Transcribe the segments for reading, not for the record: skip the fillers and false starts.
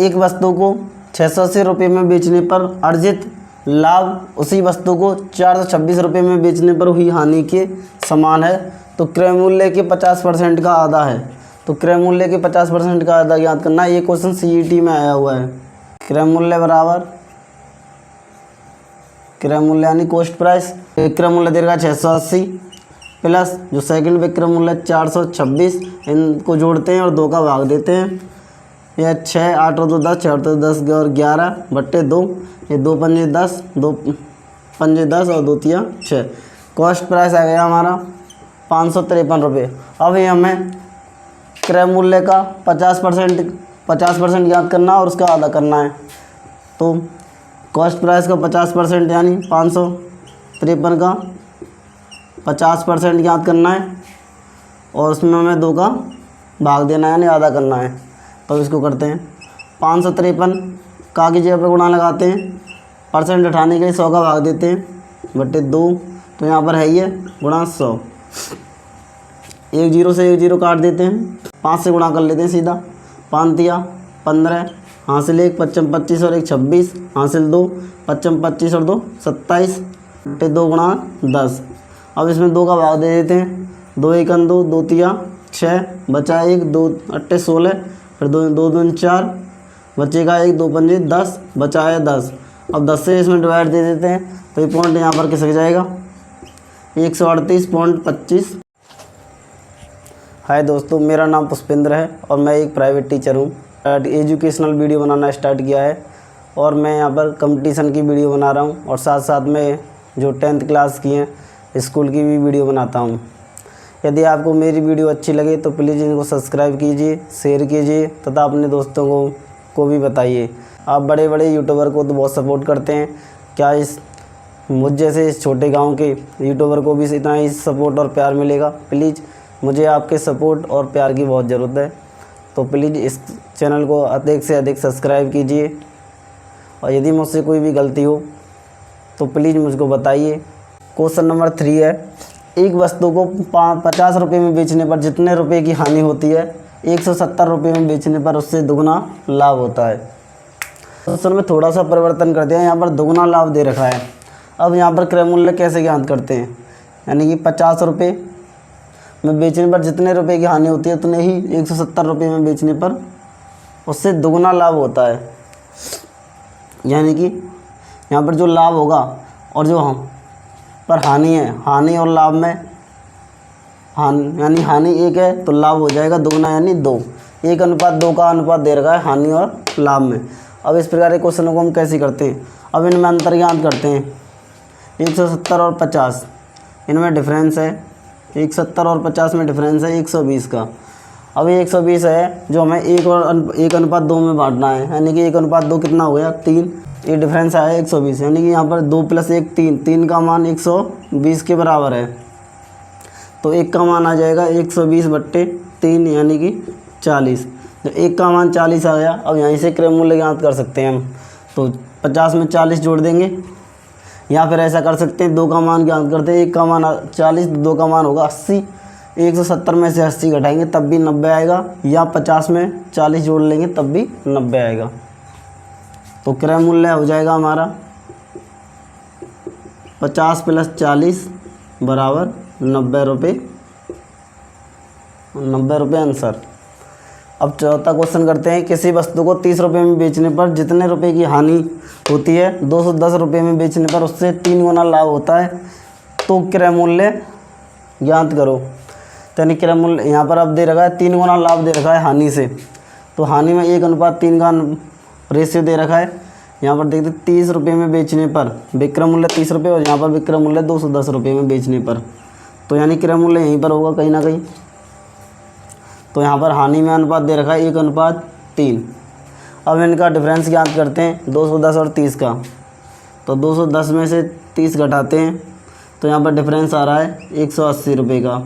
एक वस्तु को 680 रुपये में बेचने पर अर्जित लाभ उसी वस्तु को 426 रुपये में बेचने पर हुई हानि के समान है, तो क्रय मूल्य के 50% का आधा है। तो क्रय मूल्य के 50% का आधा ज्ञात करना है। ये क्वेश्चन सीईटी में आया हुआ है। क्रय मूल्य बराबर क्रय मूल्य यानी कॉस्ट प्राइस, विक्रय मूल्य दे रखा 680 प्लस जो सेकंड विक्रय मूल्य 426, इनको जोड़ते हैं और 2 का भाग देते हैं। यह 6 8 और 2 10, 6 और 2 10 और 11 बट्टे 2, ये 2 पंजे 10, 2 पंजे 10 और 2 तिया 6। कॉस्ट प्राइस आ गया हमारा 553 रुपये। अब ये हमें क्रय मूल्य का 50% याद करना और उसका आधा करना है। तो कॉस्ट प्राइस का 50% यानी 553 का 50% याद करना है और उसमें हमें 2 का भाग देना है यानी आधा करना है। तो इसको करते हैं 553 का की जगह पर गुणा लगाते हैं, परसेंट उठाने के लिए 100 का भाग देते हैं बट्टे 2, तो यहाँ पर है ये गुणा 100। एक 0 से एक 0 काट देते हैं, 5 से गुणा कर लेते हैं सीधा। 5 तिया 15, हासिल 1 55 25 और 1 26, हासिल 2 55 25 और 2 27 बट्टे 2 गुणा 10। अब इसमें 2 का भाग दे देते हैं। 2 1 2, 2 तिया 6, बचा 1, 2 8 16, फिर 2 2 2 4, बचेगा 1, 2 पंजे 10, बचा है 10। अब 10 से इसमें डिवाइड दे देते हैं, तो ये पॉइंट यहाँ पर खिसक जाएगा 138.25। हाय दोस्तों, मेरा नाम पुष्पेंद्र है और मैं एक प्राइवेट टीचर हूँ। एजुकेशनल वीडियो बनाना स्टार्ट किया है और मैं यहाँ पर कंपटीशन की वीडियो बना रहा हूँ और साथ साथ में जो 10th क्लास की हैं स्कूल की भी वीडियो बनाता हूँ। यदि आपको मेरी वीडियो अच्छी लगे तो प्लीज़ इनको सब्सक्राइब कीजिए, शेयर कीजिए तथा अपने दोस्तों को भी बताइए। आप बड़े बड़े यूट्यूबर को तो बहुत सपोर्ट करते हैं, क्या इस मुझ जैसे इस छोटे गांव के यूट्यूबर को भी इतना ही सपोर्ट और प्यार मिलेगा? प्लीज़ मुझे आपके सपोर्ट और प्यार की बहुत ज़रूरत है, तो प्लीज़ इस चैनल को अधिक से अधिक सब्सक्राइब कीजिए और यदि मुझसे कोई भी गलती हो तो प्लीज़ मुझको बताइए। क्वेश्चन नंबर 3 है, एक वस्तु को 50 रुपये में बेचने पर जितने रुपए की हानि होती है 170 रुपये में बेचने पर उससे दुगना लाभ होता है। क्वेश्चन में थोड़ा सा परिवर्तन कर दिया, यहाँ पर दुगना लाभ दे रखा है। अब यहाँ पर क्रय मूल्य कैसे ज्ञात करते हैं, यानी कि 50 रुपये में बेचने पर जितने रुपए की हानि होती है उतने ही 170 रुपये में बेचने पर उससे दुगना लाभ होता है। यानी कि यहाँ पर जो लाभ होगा और जो पर हानि है, हानि और लाभ में यानी हानि 1 है तो लाभ हो जाएगा दुगना यानी 2। 1:2 का अनुपात दे रखा है हानि और लाभ में। अब इस प्रकार के क्वेश्चनों को हम कैसे करते हैं, अब इनमें अंतर ज्ञात करते हैं। 170 और 50 इनमें डिफरेंस है, 170 और 50 में डिफरेंस है 120 का। अब ये 120 है जो हमें 1:2 में बांटना है, यानी कि 1:2 कितना हो गया 3। ये डिफरेंस आया 120, यानी कि यहाँ पर 2 + 1 3, 3 का मान 120 के बराबर है, तो 1 का मान आ जाएगा 120/3 यानी कि 40। तो 1 का मान 40 आ गया। अब यहीं से क्रय मूल्य ज्ञात कर सकते हैं हम, तो 50 में 40 जोड़ देंगे, या फिर ऐसा कर सकते हैं 2 का मान ज्ञात करते हैं। 1 का मान 40, 2 का मान होगा 80, 170 में से 80 घटाएंगे तब भी 90 आएगा, या 50 में 40 जोड़ लेंगे तब भी 90 आएगा। तो क्रय मूल्य हो जाएगा हमारा 50 + 40 बराबर 90 रुपये। 90 रुपये आंसर। अब चौथा क्वेश्चन करते हैं, किसी वस्तु को 30 रुपये में बेचने पर जितने रुपए की हानि होती है 210 रुपये में बेचने पर उससे 3 गुना लाभ होता है, तो क्रय मूल्य ज्ञात करो। तो यानी क्रय मूल्य यहाँ पर अब दे रखा है 3 गुना लाभ दे रखा है हानि से, तो हानि में 1:3 का रेशियो दे रखा है। यहाँ पर देखते 30 रुपये में बेचने पर विक्रय मूल्य 30 रुपये और यहाँ पर विक्रय मूल्य 210 रुपये में बेचने पर, तो यानी क्रय मूल्य यहीं पर होगा कहीं ना कहीं। तो यहाँ पर हानि में अनुपात दे रखा है 1:3। अब इनका डिफरेंस ज्ञात करते हैं 210 और 30 का, तो 210 में से 30 घटाते हैं तो यहाँ पर डिफरेंस आ रहा है 180 रुपये का।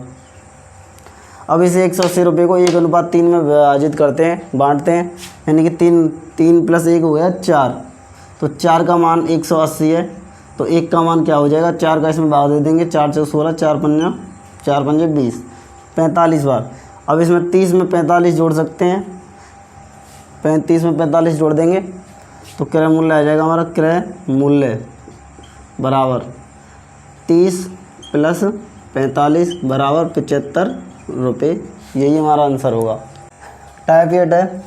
अब इसे 180 रुपये को 1:3 में विभाजित करते हैं, बांटते हैं, यानी कि 3 + 1 हो गया 4, तो 4 का मान 180 है, तो 1 का मान क्या हो जाएगा 4 का इसमें भाग दे देंगे, 4 × 16, 4 × 20, 45 बार। अब इसमें 30 में 45 जोड़ सकते हैं, 35 में 45 जोड़ देंगे तो क्रय मूल्य आ जाएगा हमारा, क्रय मूल्य बराबर 30 प्लस 45 बराबर 75 रुपये। यही हमारा आंसर होगा। टाइप 8 है,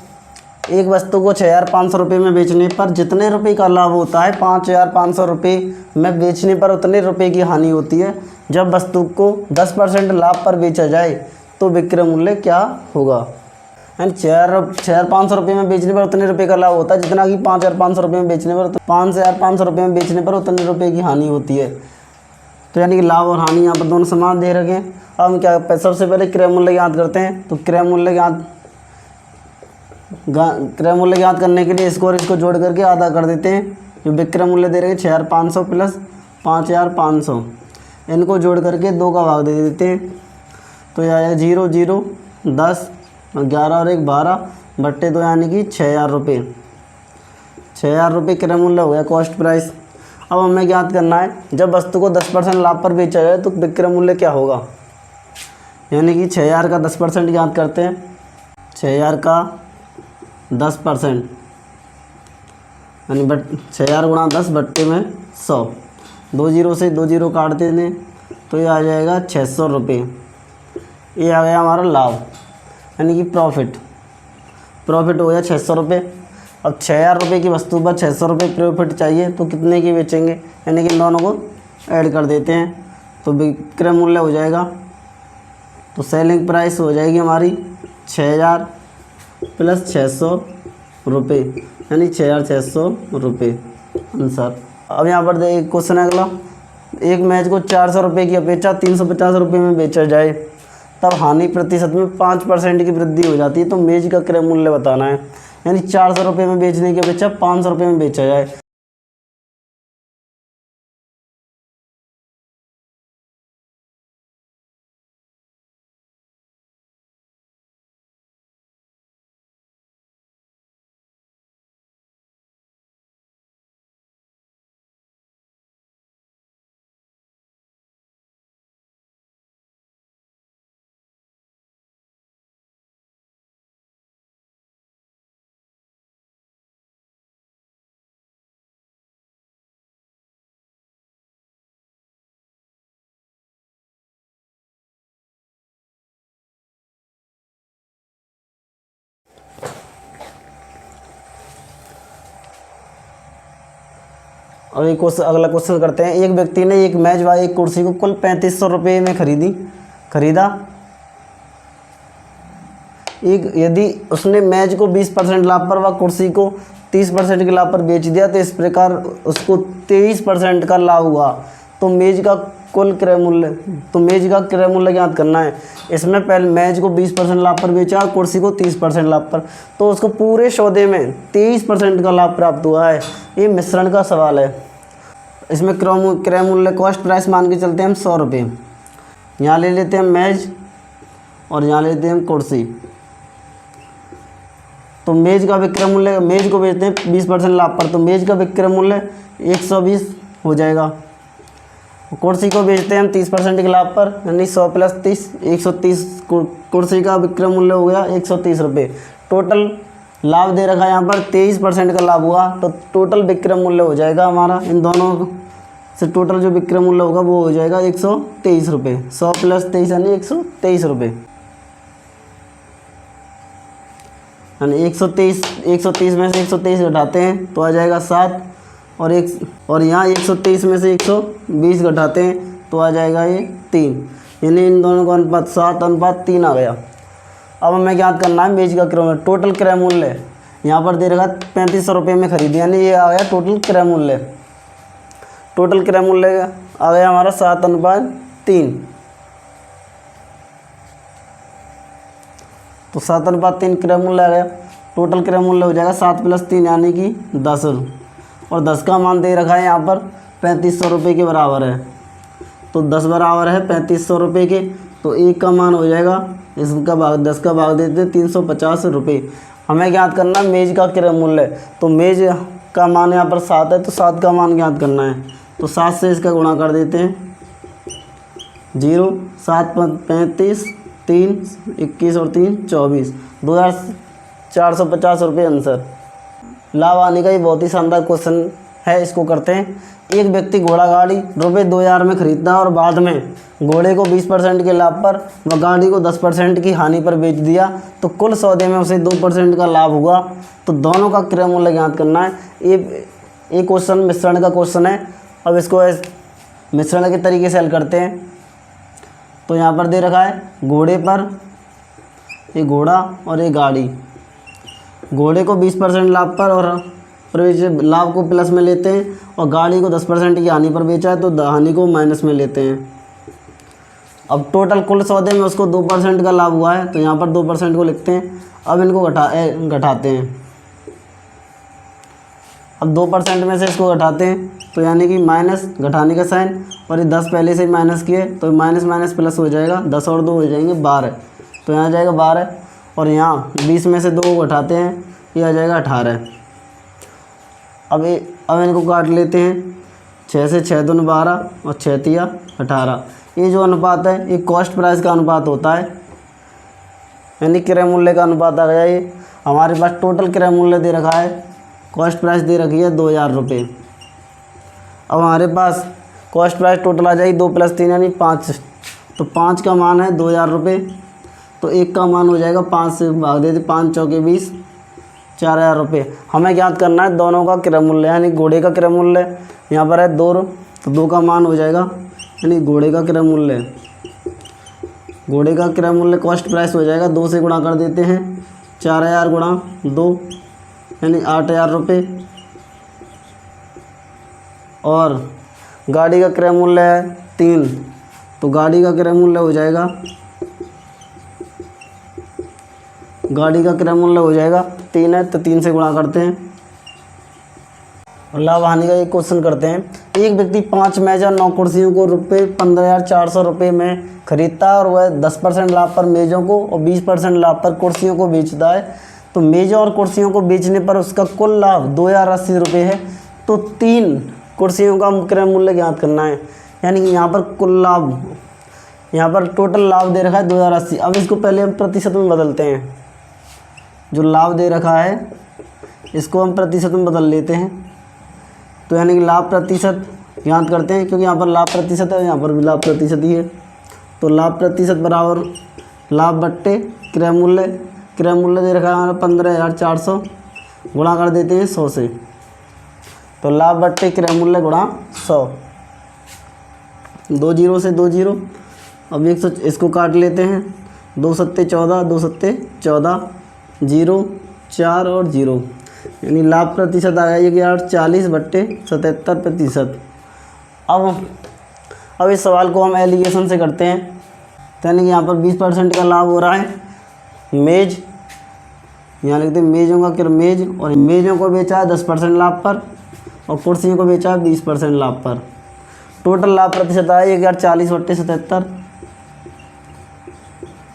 एक वस्तु को 6,500 रुपये में बेचने पर जितने रुपये का लाभ होता है 5,500 रुपये में बेचने पर उतने रुपये की हानि होती है। जब वस्तु को 10% लाभ पर बेचा जाए तो विक्रय मूल्य क्या होगा। एंड 6,500 रुपये में बेचने पर उतने रुपये का लाभ होता है जितना कि 5,500 रुपये में बेचने पर 5,500 रुपये में बेचने पर उतने रुपये की हानि होती है। तो यानी कि लाभ और हानि यहाँ पर दोनों समान दे रखे हैं। अब हम क्या सबसे पहले क्रय मूल्य ज्ञात करते हैं। तो क्रय मूल्य ज्ञात करने के लिए इसको और इसको जोड़ करके आधा कर देते हैं। जो विक्रय मूल्य दे रहे हैं 6,500 प्लस 5,500, इनको जोड़ करके 2 का भाग दे देते हैं। तो यह आया 0 0 10 11 और 1 12 बट्टे 2 यानी कि 6,000 रुपये। 6,000 रुपये क्रय मूल्य हो गया, कॉस्ट प्राइस। अब हमें ज्ञात करना है जब वस्तु को 10% लाभ पर बेचा जाए तो विक्रय मूल्य क्या होगा। यानी कि 6,000 का 10% ज्ञात करते हैं। 6,000 का 10% यानी 6,000 गुणा 10 बट्टे में 100, 2 जीरो से 2 जीरो काट देने तो ये आ जाएगा 600 रुपये। ये आ गया हमारा लाभ यानी कि प्रॉफिट हो गया 600 रुपये। अब 6,000 रुपये की वस्तु पर 600 रुपये प्रॉफिट चाहिए तो कितने की बेचेंगे, यानी कि इन दोनों को ऐड कर देते हैं तो विक्रय मूल्य हो जाएगा। तो सेलिंग प्राइस हो जाएगी हमारी 6,000 प्लस 600 रुपये यानी 6,600 रुपये आंसर। अब यहाँ पर देखिए क्वेश्चन है अगला, एक मैच को 400 रुपये की अपेक्षा 350 रुपये में बेचा जाए तब हानि प्रतिशत में 5% की वृद्धि हो जाती है। तो मेज का क्रय मूल्य बताना है, यानी 400 रुपये में बेचने की अपेक्षा 500 रुपये में बेचा जाए। और एक अगला क्वेश्चन करते हैं। एक व्यक्ति ने एक मेज व एक कुर्सी को कुल 3,500 रुपये में खरीदा। यदि उसने मेज को 20% लाभ पर व कुर्सी को 30% के लाभ पर बेच दिया तो इस प्रकार उसको 23% का लाभ हुआ। तो मेज का क्रय मूल्य ज्ञात करना है। इसमें पहले मेज को 20% लाभ पर बेचा और कुर्सी को 30% लाभ पर, तो उसको पूरे सौदे में 23% का लाभ प्राप्त हुआ है। ये मिश्रण का सवाल है। इसमें क्रय मूल्य कॉस्ट प्राइस मान के चलते हैं हम 100 रुपये। यहाँ ले लेते हैं मेज और यहाँ लेते हैं कुर्सी। तो मेज का विक्रय मूल्य, मेज को बेचते हैं 20% लाभ पर, तो मेज का विक्रय मूल्य 120 हो जाएगा। कुर्सी को बेचते हैं हम 30% के लाभ पर, यानी 100 प्लस 30 130। कुर्सी का विक्रय मूल्य हो गया 130 रुपये। टोटल लाभ दे रखा है यहाँ पर 23% का लाभ हुआ। तो टोटल विक्रय मूल्य हो जाएगा हमारा, इन दोनों से टोटल जो विक्रय मूल्य होगा वो हो जाएगा 123 रुपये। 100 प्लस 23 यानी 123 रुपये, यानी 130 में से 123 घटाते हैं तो आ जाएगा 7 और यहाँ 123 में से 120 घटाते हैं तो आ जाएगा ये 3, यानी इन दोनों का अनुपात 7:3 आ गया। अब हमें ज्ञात करना है मेज का क्रय मूल्य। टोटल क्रय मूल्य यहाँ पर दे रखा 3,500 रुपये में खरीदी, यानी ये आ गया टोटल क्रय मूल्य। टोटल क्रय मूल्य आ गया हमारा 7:3। तो 7:3 क्रय मूल्य आ गया। टोटल क्रय मूल्य हो जाएगा 7 प्लस 3 यानी कि 10, और 10 का मान दे रखा है यहाँ पर 3,500 रुपये के बराबर है। तो 10 बराबर है 3,500 रुपये के, तो 1 का मान हो जाएगा, इसका भाग 10 का भाग देते 350 रुपये। हमें ज्ञात करना मेज का क्रय मूल्य। तो मेज का मान यहाँ पर 7 है तो 7 का मान ज्ञात करना है। तो 7 से इसका गुणा कर देते हैं, 0 7 35 3 21 और 3 24, 450 रुपये आंसर। लाभ हानि का ये बहुत ही शानदार क्वेश्चन है, इसको करते हैं। एक व्यक्ति घोड़ा गाड़ी रुपये 2000 में खरीदता है और बाद में घोड़े को 20% के लाभ पर व गाड़ी को 10% की हानि पर बेच दिया, तो कुल सौदे में उसे 2% का लाभ हुआ। तो दोनों का क्रय मूल्य ज्ञात करना है। ये क्वेश्चन मिश्रण का क्वेश्चन है। अब इसको मिश्रण के तरीके से हल करते हैं। तो यहाँ पर दे रखा है घोड़े पर, ये घोड़ा और ये गाड़ी। घोड़े को 20% लाभ पर और लाभ को प्लस में लेते हैं, और गाड़ी को 10% की हानि पर बेचा है तो हानि को माइनस में लेते हैं। अब टोटल कुल सौदे में उसको 2% का लाभ हुआ है, तो यहाँ पर 2% को लिखते हैं। अब इनको घटाते हैं। अब 2% में से इसको घटाते हैं, तो यानी कि माइनस घटाने का साइन, और ये 10 पहले से ही माइनस किए तो माइनस माइनस प्लस हो जाएगा, 10 और 2 हो जाएंगे 12। तो यहाँ आ जाएगा 12, और यहाँ 20 में से 2 को घटाते हैं, ये आ जाएगा 18। अब इनको काट लेते हैं। 6 से 6 दूनी 12 और 6 तिया 18। ये जो अनुपात है ये कॉस्ट प्राइस का अनुपात होता है, यानी क्रय मूल्य का अनुपात आ गया। ये हमारे पास टोटल क्रय मूल्य दे रखा है, कॉस्ट प्राइस दे रखी है 2000 रुपये। अब हमारे पास कॉस्ट प्राइस टोटल आ जाएगी 2 + 3 यानी 5। तो 5 का मान है 2000 रुपये, तो 1 का मान हो जाएगा 5 से भाग देते, 5 चौके 20, 4000 रुपये। हमें ज्ञात करना है दोनों का क्रय मूल्य, यानी घोड़े का क्रय मूल्य यहाँ पर है 2, तो 2 का मान हो जाएगा, यानी घोड़े का क्रय मूल्य। घोड़े का क्रय मूल्य कॉस्ट प्राइस हो जाएगा, 2 से गुणा कर देते हैं, 4000 गुणा 2 यानी 8000 रुपये। और गाड़ी का क्रय मूल्य है 3, तो गाड़ी का क्रय मूल्य हो जाएगा, गाड़ी का क्रय मूल्य हो जाएगा 3 है, तो 3 से गुणा करते हैं। और लाभ हानि का एक क्वेश्चन करते हैं। एक व्यक्ति 5 मेज और 9 कुर्सियों को रुपये 15,400 रुपये में खरीदता है और वह 10% लाभ पर मेज़ों को और 20% लाभ पर कुर्सियों को बेचता है। तो मेज़ों और कुर्सियों को बेचने पर उसका कुल लाभ 2080 रुपये है। तो 3 कुर्सियों का क्रय मूल्य ज्ञात करना है, यानी कि यहाँ पर कुल लाभ, यहाँ पर टोटल लाभ दे रखा है 2080। अब इसको पहले हम प्रतिशत में बदलते हैं। जो लाभ दे रखा है इसको हम प्रतिशत में बदल लेते हैं। तो यानी कि लाभ प्रतिशत ज्ञात करते हैं, क्योंकि यहाँ पर लाभ प्रतिशत है, यहाँ पर भी लाभ प्रतिशत ही है। तो लाभ प्रतिशत बराबर लाभ बट्टे क्रय मूल्य। क्रय मूल्य दे रखा है हमारा 15,400, गुणा कर देते हैं 100 से। तो लाभ बट्टे क्रय मूल्य गुणा 100, 2 जीरो से 2 जीरो। अब 100 इसको काट लेते हैं, 2 सत्ते 14, 2 सत्ते 14, 0 4 और 0, यानी लाभ प्रतिशत आ गया 40/77%। अब इस सवाल को हम एलिगेशन से करते हैं। तो यानी कि यहाँ पर 20% का लाभ हो रहा है मेज, यहाँ लिखते हैं मेज़ों का मेज, और मेज़ों को बेचा है 10% लाभ पर और कुर्सियों को बेचा है 20% लाभ पर। टोटल लाभ प्रतिशत आया 40/77।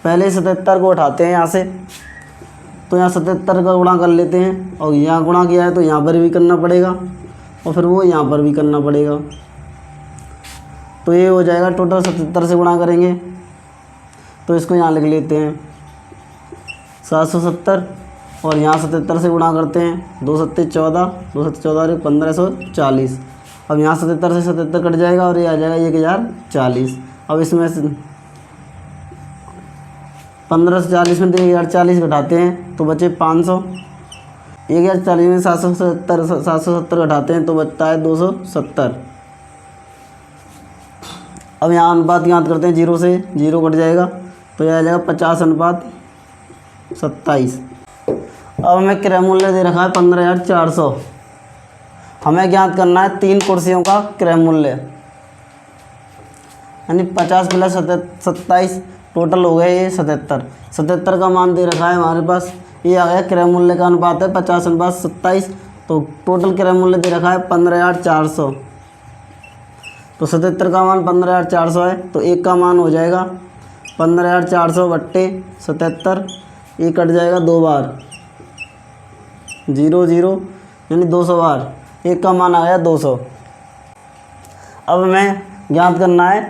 पहले 77 को उठाते हैं यहाँ से, तो यहाँ 77 का गुणा कर लेते हैं, और यहाँ गुणा किया है तो यहाँ पर भी करना पड़ेगा और फिर वो यहाँ पर भी करना पड़ेगा। तो ये हो जाएगा टोटल 77 से गुणा करेंगे, तो इसको यहाँ लिख लेते हैं 770, और यहाँ 77 से गुणा करते हैं, 2 सत्ते 14, 2 सत्ते 14 और 1540। अब यहाँ 77 से 77 कट जाएगा और ये आ जाएगा 1040। अब इसमें 15 से 40 में 1040 घटाते हैं तो बचे 500। 1040 में 770 घटाते हैं तो बचता है 270। अब यहाँ अनुपात याद करते हैं, 0 से 0 कट जाएगा तो यह आ जाएगा 50/27। अब हमें क्रय मूल्य दे रखा है 15,400। हमें ज्ञात करना है 3 कुर्सियों का क्रय मूल्य, यानी 50 + 27 टोटल हो गए ये 77। 77 का मान दे रखा है हमारे पास, ये आ गया क्रय मूल्य का अनुपात है 50/27। तो टोटल क्रय मूल्य दे रखा है 15,400। तो 77 का मान 15,400 है, तो 1 का मान हो जाएगा 15,400/77। ये कट जाएगा 2 बार, 0 0 यानी 200 बार। 1 का मान आ गया 200। अब हमें ज्ञात करना है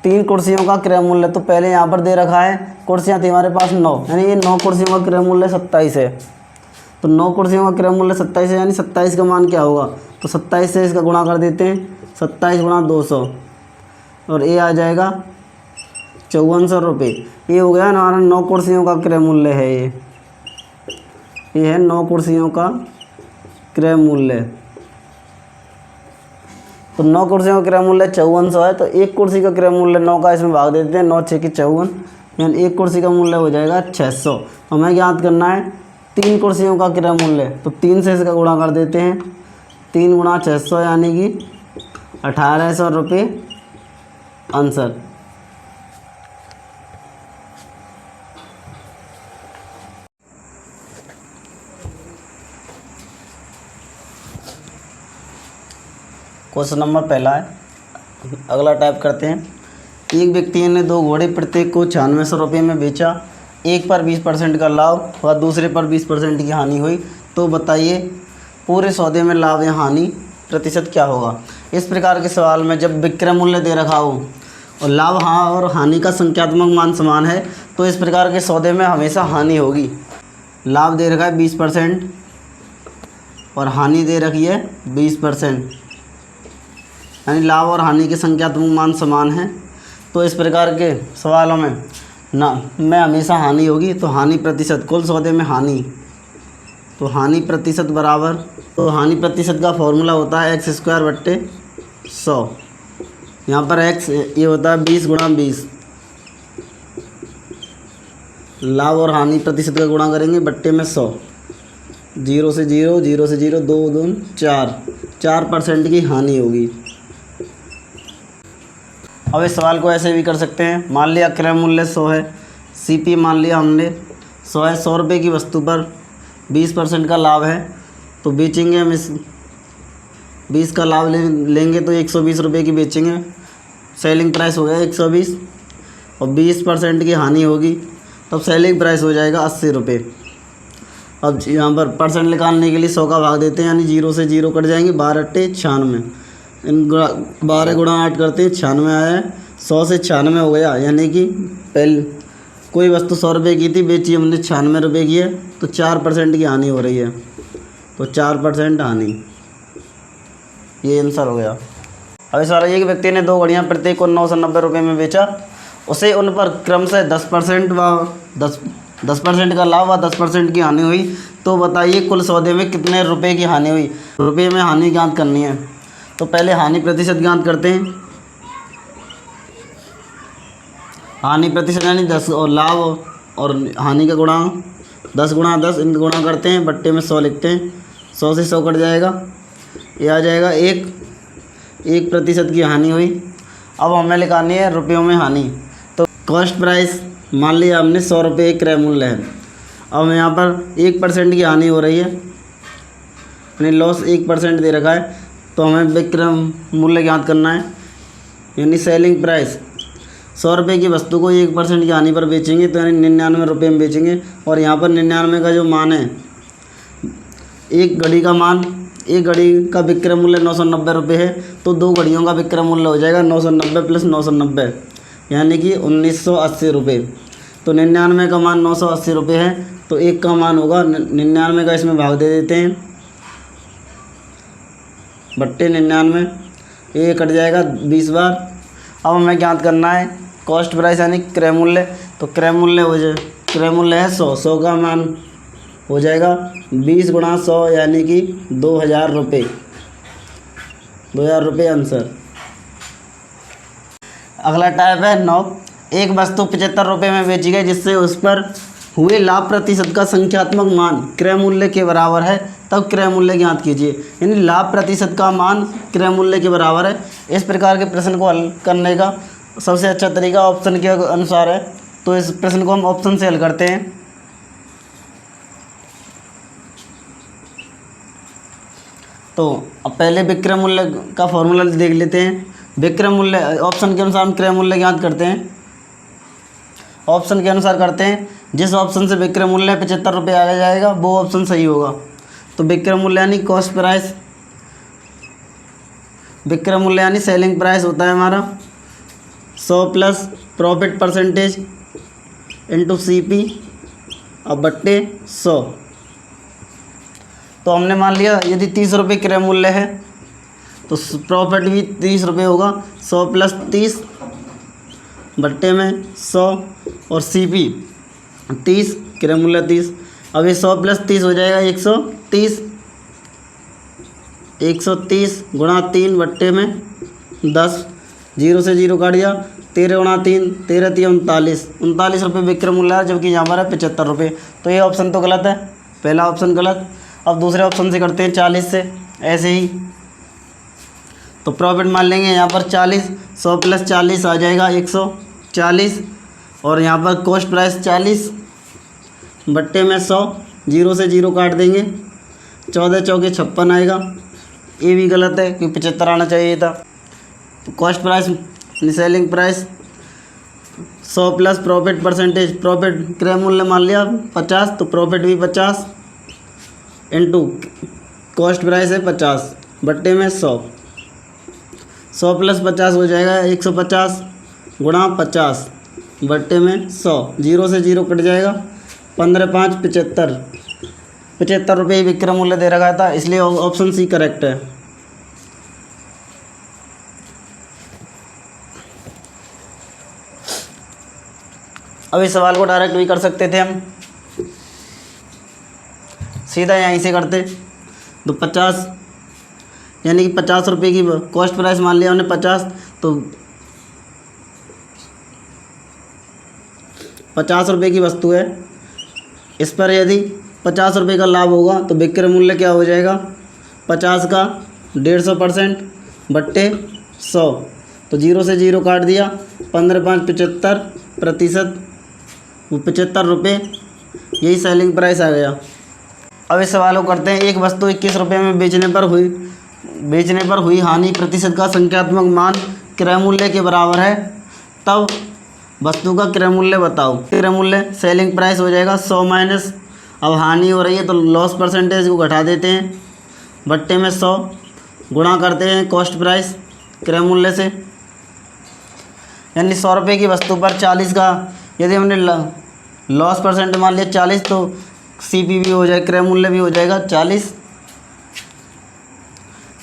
3 कुर्सियों का क्रय मूल्य। तो पहले यहाँ पर दे रखा है कुर्सियाँ थी हमारे पास 9, यानी ये 9 कुर्सियों का क्रय मूल्य 27 है। तो 9 कुर्सियों का क्रय मूल्य 27 है, यानी 27 का मान क्या होगा, तो 27 से इसका गुणा कर देते हैं, 27 गुणा 200 और ये आ जाएगा 5400 रुपये। ये हो गया हमारा 9 कुर्सियों का क्रय मूल्य है। ये है 9 कुर्सियों का क्रय मूल्य। तो 9 कुर्सियों का क्रय मूल्य 5400 है, तो एक कुर्सी का क्रय मूल्य 9 का इसमें भाग देते हैं, 9 6 की 54, यानी एक कुर्सी का मूल्य हो जाएगा 600। हमें ज्ञात करना है 3 कुर्सियों का क्रय मूल्य, तो 3 से इसका गुणा कर देते हैं, 3 गुणा 600 यानी कि 1800 रुपये आंसर। क्वेश्चन नंबर पहला है, अगला टाइप करते हैं। एक व्यक्ति ने 2 घोड़े प्रत्येक को 9600 रुपये में बेचा, एक पर 20% का लाभ व दूसरे पर 20% की हानि हुई, तो बताइए पूरे सौदे में लाभ या हानि प्रतिशत क्या होगा। इस प्रकार के सवाल में जब विक्रय मूल्य दे रखा हो और लाभ और हानि का संख्यात्मक मान समान है, तो इस प्रकार के सौदे में हमेशा हानि होगी। लाभ दे रखा है 20% और हानि दे रखी है 20%, यानी लाभ और हानि के संख्यात्मक मान समान हैं, तो इस प्रकार के सवालों में हमेशा हानि होगी। तो हानि प्रतिशत, कुल सौदे में हानि, तो हानि प्रतिशत बराबर, तो हानि प्रतिशत का फॉर्मूला होता है x²/100। यहाँ पर x ये होता है 20 गुणा 20। लाभ और हानि प्रतिशत का गुणा करेंगे बट्टे में 100, 0 से 0, 0 से 0, 2 2 4% की हानि होगी। अब इस सवाल को ऐसे भी कर सकते हैं। मान लिया क्रय मूल्य 100 है, CP मान लिया हमने 100 है, 100 रुपये की वस्तु पर 20% का लाभ है, तो बेचेंगे हम इस 20 का लाभ लेंगे तो 120 रुपये की बेचेंगे, सेलिंग प्राइस हो गया 120 और 20% की हानि होगी, तब सेलिंग प्राइस हो जाएगा 80 रुपये। अब यहाँ पर परसेंट निकालने के लिए 100 का भाग देते हैं, यानी 0 से 0 कट जाएंगे, 12 8 96, इन 12 गुणा 8 करते हैं, 96 आया है, 100 से 96 हो गया, यानी कि पहले कोई वस्तु 100 रुपये की थी, बेची हमने 96 रुपये की है, तो 4% की हानि हो रही है, तो 4% हानि, ये आंसर हो गया। अब इस बार एक व्यक्ति ने 2 घड़ियाँ प्रत्येक को 990 रुपये में बेचा, उसे उन पर क्रमशः 10% व 10% का लाभ व 10% की हानि हुई, तो बताइए कुल सौदे में कितने रुपए की हानि हुई। रुपये में हानि ज्ञात करनी है, तो पहले हानि प्रतिशत ज्ञात करते हैं। हानि प्रतिशत यानी 10 और लाभ और हानि का गुणा 10 गुणा 10, इन गुणा करते हैं, बट्टे में 100 लिखते हैं, 100 से 100 कट जाएगा, ये आ जाएगा 1% की हानि हुई। अब हमें लिखानी है रुपयों में हानि, तो कॉस्ट प्राइस मान लिया हमने 100 रुपये एक क्रय मूल्य है। अब यहाँ पर 1% की हानि हो रही है, यानी लॉस 1% दे रखा है, तो हमें विक्रय मूल्य ज्ञात करना है, यानी सेलिंग प्राइस 100 रुपये की वस्तु को 1% की हानि पर बेचेंगे, तो यानी 99 रुपये में बेचेंगे। और यहाँ पर 99 का जो मान है, एक घड़ी का मान, एक घड़ी का विक्रय मूल्य 990 रुपये है, तो 2 घड़ियों का विक्रय मूल्य हो जाएगा 990 + 990, यानी कि 1980 रुपये। तो 99 का मान 980 रुपये है, तो एक का मान होगा 99 का, इसमें भाग दे देते हैं, बट्टे 99, ये कट जाएगा 20 बार। अब हमें ज्ञात करना है कॉस्ट प्राइस यानी क्रय मूल्य, तो क्रय मूल्य है 100 का मान हो जाएगा 20 गुणा 100, यानी कि 2000 रुपये, 2000 रुपये आंसर। अगला टाइप है 9। एक वस्तु 75 रुपये में बेची गई, जिससे उस पर हुए लाभ प्रतिशत का संख्यात्मक मान क्रय मूल्य के बराबर है, तब क्रय मूल्य ज्ञात कीजिए। यानी लाभ प्रतिशत का मान क्रय मूल्य के बराबर है। इस प्रकार के प्रश्न को हल करने का सबसे अच्छा तरीका ऑप्शन के अनुसार है, तो इस प्रश्न को हम ऑप्शन से हल करते हैं। तो अब पहले विक्रय मूल्य का फॉर्मूला देख लेते हैं। विक्रय मूल्य ऑप्शन के अनुसार हम क्रय मूल्य ज्ञात करते हैं, ऑप्शन के अनुसार करते हैं। जिस ऑप्शन से विक्रय मूल्य 75 रुपये आ जाएगा वो ऑप्शन सही होगा। तो विक्रय मूल्य यानी कॉस्ट प्राइस, विक्रय मूल्य यानी सेलिंग प्राइस होता है हमारा 100 plus profit percentage into CP और बट्टे 100, तो हमने मान लिया यदि 30 रुपये क्रय मूल्य है तो प्रॉफिट भी 30 रुपये होगा। 100 + 30 बट्टे में 100 और CP 30 क्रय मूल्य 30। अब ये 100 + 30 हो जाएगा 130। 130 गुणा 3 बट्टे में 10, 0 से 0 काट दिया। 13 गुणा 3 13 3 39, 39 रुपये विक्रय मूल्य है, जबकि यहाँ पर है 75 रुपये। तो ये ऑप्शन तो गलत है, पहला ऑप्शन गलत। अब दूसरे ऑप्शन से करते हैं 40 से, ऐसे ही। तो प्रॉफिट मान लेंगे यहाँ पर 40, 100 + 40 आ जाएगा 140, और यहाँ पर कॉस्ट प्राइस 40 बट्टे में 100, 0 से 0 काट देंगे। 14 चौके 56 आएगा। ये भी गलत है क्योंकि 75 आना चाहिए था। तो cost price selling price 100 + profit percentage, profit क्रय मूल्य मान लिया 50, तो प्रॉफिट भी 50 इंटू कॉस्ट प्राइस है 50 बट्टे में 100। 100 + 50 हो जाएगा 150 गुणा 50 बट्टे में 100, 0 से 0 कट जाएगा। 15 5 75, 75 रुपये विक्रय मूल्य दे रखा था, इसलिए ऑप्शन सी करेक्ट है। अब इस सवाल को डायरेक्ट भी कर सकते थे हम, सीधा यहीं से करते। तो 50 यानी कि 50 रुपये की कॉस्ट प्राइस मान लिया हमने 50, तो 50 रुपये की वस्तु है, इस पर यदि 50 रुपये का लाभ होगा तो विक्रय मूल्य क्या हो जाएगा, 50 का 150% बट्टे 100, तो 0 से 0 काट दिया। 15 5 75%, वो 75 रुपये, यही सेलिंग प्राइस आ गया। अब इस सवाल को करते हैं। एक वस्तु 21 रुपये में बेचने पर हुई हानि प्रतिशत का संख्यात्मक मान क्रय मूल्य के बराबर है, तब वस्तु का क्रय मूल्य बताओ। क्रय मूल्य सेलिंग प्राइस हो जाएगा 100 माइनस, अब हानि हो रही है तो लॉस परसेंटेज को घटा देते हैं, बट्टे में 100 गुणा करते हैं कॉस्ट प्राइस क्रय मूल्य से, यानी 100 रुपये की वस्तु पर 40 का यदि हमने लॉस परसेंट मान लिया 40, तो CP भी हो जाए, क्रय मूल्य भी हो जाएगा 40।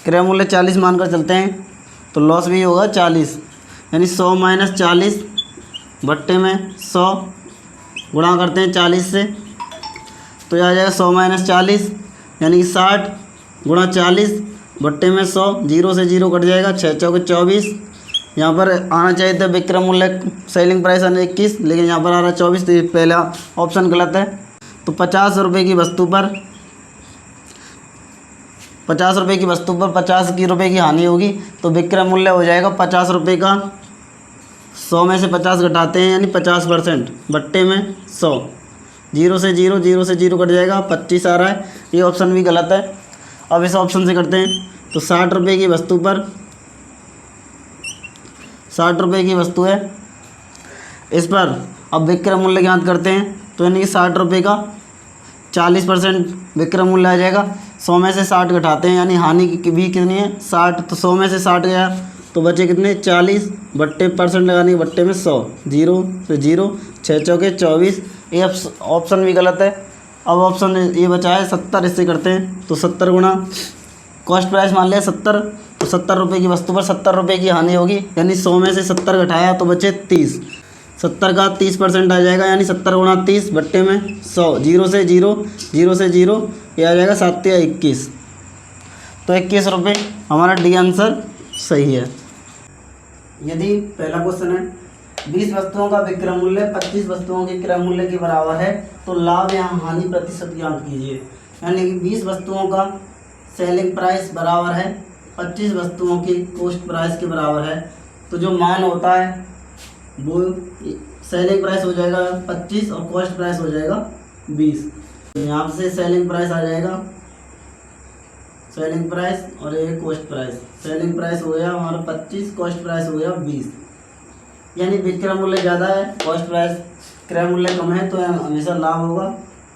क्रय मूल्य 40 मानकर चलते हैं तो लॉस भी होगा 40, यानी 100 माइनस 40 बट्टे में 100 गुणा करते हैं 40 से, तो यह आ जाएगा 100 माइनस 40 यानी कि 60 गुणा 40 बट्टे में 100, 0 से 0 कट जाएगा। 6 चौके 24, यहाँ पर आना चाहिए था विक्रय मूल्य सेलिंग प्राइस 21, लेकिन यहाँ पर आ रहा है 24, तो ये पहला ऑप्शन गलत है। तो 50 रुपये की वस्तु पर 50 रुपये की वस्तु पर 50 रुपये की हानि होगी, तो विक्रय मूल्य हो जाएगा 50 रुपये का 100 में से 50 घटाते हैं, यानी 50% बट्टे में 100, 0 से 0 कट जाएगा, 25 आ रहा है। ये ऑप्शन भी गलत है। अब इस ऑप्शन से करते हैं। तो 60 रुपये की वस्तु पर 60 रुपये की वस्तु है, इस पर अब विक्रय मूल्य ज्ञात करते हैं, तो यानी कि 60 रुपये का 40% विक्रय मूल्य आ जाएगा। 100 में से 60 घटाते हैं, यानी हानि की भी कितनी है 60, तो 100 में से 60 गया तो बचे कितने 40 बट्टे परसेंट लगाने के बट्टे में 100, 0 से 0, 6 चौके 24। ये ऑप्शन भी गलत है। अब ऑप्शन ये बचा है 70, इससे करते हैं। तो 70 गुणा कॉस्ट प्राइस मान लिया 70, तो 70 रुपये की वस्तु पर 70 रुपये की हानि होगी, यानी 100 में से 70 घटाया तो बचे 30, 70 का 30% आ जाएगा, यानी 70 गुणा 30 बट्टे में 100, 0 से 0, ये आ जाएगा 7 या 21, तो 21 रुपये हमारा डी आंसर सही है। यदि पहला क्वेश्चन है 20 वस्तुओं का विक्रय मूल्य 25 वस्तुओं के क्रय मूल्य के बराबर है, तो लाभ या हानि प्रतिशत ज्ञात कीजिए। यानी कि 20 वस्तुओं का सेलिंग प्राइस बराबर है 25 वस्तुओं की कॉस्ट प्राइस के बराबर है, तो जो मान होता है वो सेलिंग प्राइस हो जाएगा 25 और कॉस्ट प्राइस हो जाएगा 20। यहाँ से सेलिंग प्राइस आ जाएगा, सेलिंग प्राइस और ये कॉस्ट प्राइस। सेलिंग प्राइस हो गया हमारा 25, कॉस्ट प्राइस हो गया 20, यानी विक्रय मूल्य ज़्यादा है, कॉस्ट प्राइस क्रय मूल्य कम है, तो हमेशा लाभ होगा।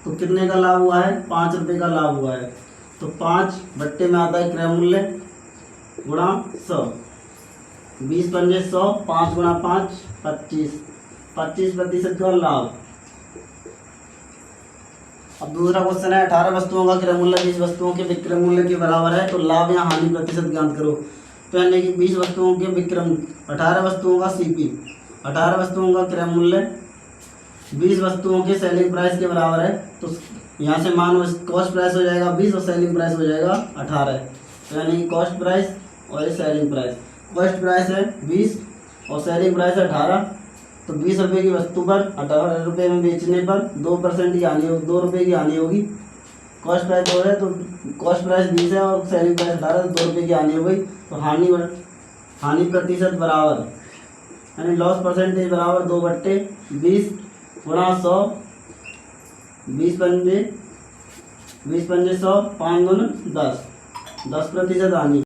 तो कितने का लाभ हुआ है 5 रुपये का लाभ हुआ है, तो 5 बट्टे में आता है क्रय मूल्य गुणा 100, 20 पंजे 100, 5 गुणा 5 25, 25% का लाभ। अब दूसरा क्वेश्चन है 18 वस्तुओं का क्रय मूल्य 20 वस्तुओं के विक्रय मूल्य के बराबर है तो लाभ या हानि प्रतिशत ज्ञात करो। तो यानी कि 20 वस्तुओं के विक्रय 18 वस्तुओं का सीपी 18 वस्तुओं का क्रय मूल्य 20 वस्तुओं के सेलिंग प्राइस के बराबर है। तो यहाँ से मान कॉस्ट प्राइस हो जाएगा 20 और सेलिंग प्राइस हो जाएगा 18। तो यानी कि कॉस्ट प्राइस और सेलिंग प्राइस, कॉस्ट प्राइस है 20 और सेलिंग प्राइस है 18। तो 20 रुपये की वस्तु पर 18 रुपये में बेचने पर 2% की हानि होगी, 2 रुपये की हानि होगी। कॉस्ट प्राइस 2 है तो कॉस्ट प्राइस 20 है और सेलिंग प्राइस 18 तो 2 रुपये की हानि हो गई। तो हानि प्रतिशत बराबर यानी लॉस परसेंटेज बराबर 2/20 गुणा 100, 20 पंजे 100, 5 गुना 10, 10% हानि।